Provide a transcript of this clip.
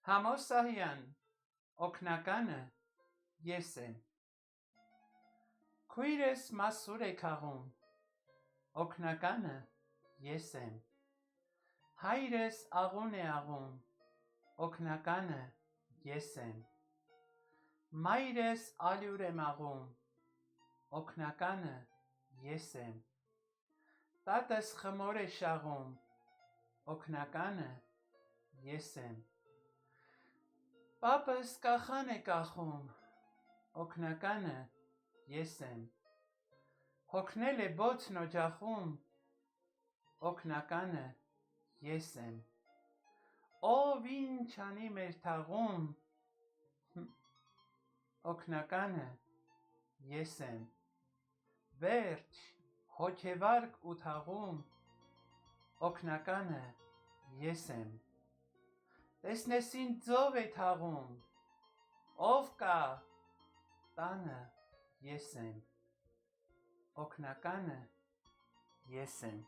Համոսահյան օգնականը ես եմ։ Քույրս մասուր է քաղում, օգնականը ես եմ։ Հայրս աղուն է աղում, օգնականը ես եմ։ Մայրս ալյուր է մաղում, օգնականը ես եմ։ Տատս խմոր է շաղում, օգնականը ես եմ։ Պապս կախան է կախում, օգնականը ես եմ։ Հոգնել է բոցն օջախում, օգնականը ես եմ։ Ով ինչ անի մեր թաղում, օգնականը ես եմ։ Վերջ, հոգեվարք ու թաղում, օգնականը ես եմ։ Տեսնես ինչ ձով է թաղում, ով կա, տանը ես եմ, օգնականը ես եմ։